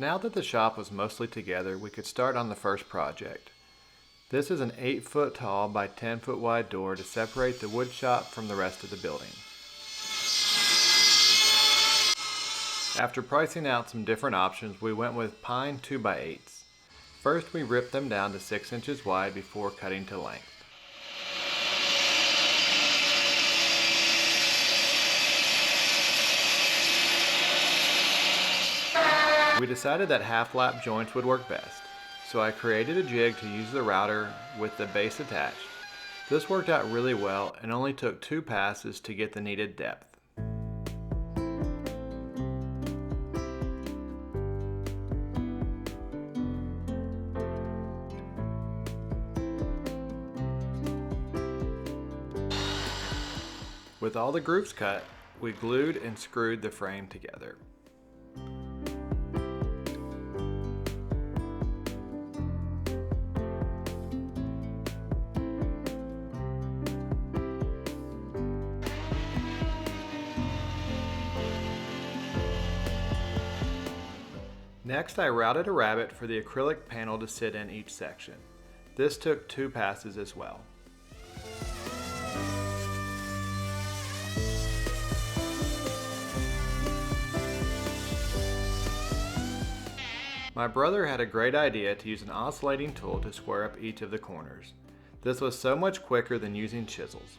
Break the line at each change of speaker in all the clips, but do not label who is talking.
Now that the shop was mostly together, we could start on the first project. This is an 8-foot tall by 10-foot wide door to separate the wood shop from the rest of the building. After pricing out some different options, we went with pine 2x8s. First, we ripped them down to 6 inches wide before cutting to length. We decided that half-lap joints would work best, so I created a jig to use the router with the base attached. This worked out really well and only took 2 passes to get the needed depth. With all the grooves cut, we glued and screwed the frame together. Next, I routed a rabbet for the acrylic panel to sit in each section. This took 2 passes as well. My brother had a great idea to use an oscillating tool to square up each of the corners. This was so much quicker than using chisels.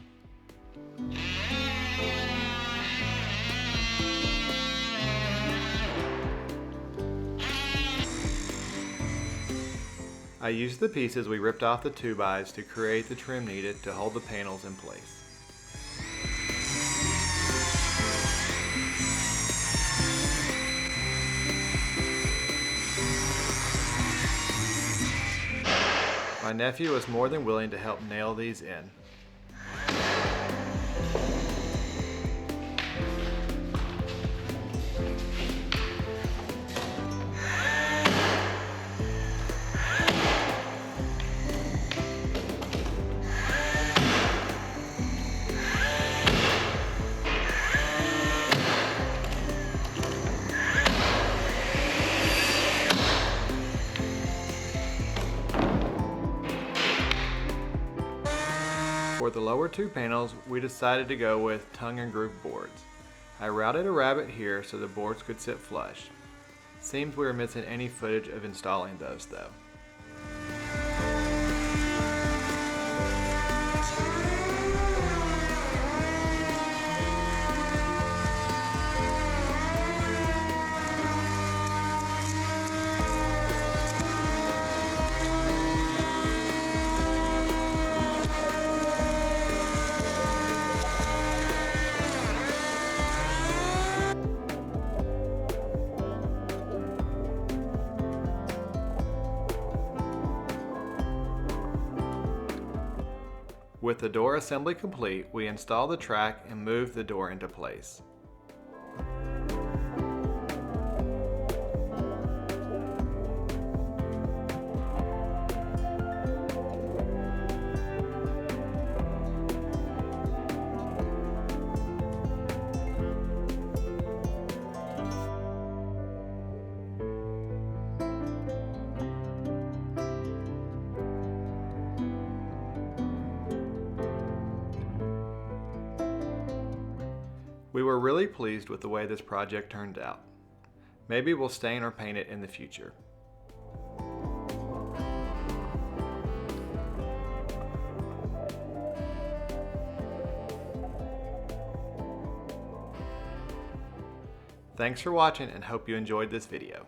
I used the pieces we ripped off the 2x to create the trim needed to hold the panels in place. My nephew was more than willing to help nail these in. For the lower 2 panels, we decided to go with tongue and groove boards. I routed a rabbet here so the boards could sit flush. Seems we were missing any footage of installing those though. With the door assembly complete, we installed the track and moved the door into place. We were really pleased with the way this project turned out. Maybe we'll stain or paint it in the future. Thanks for watching and hope you enjoyed this video.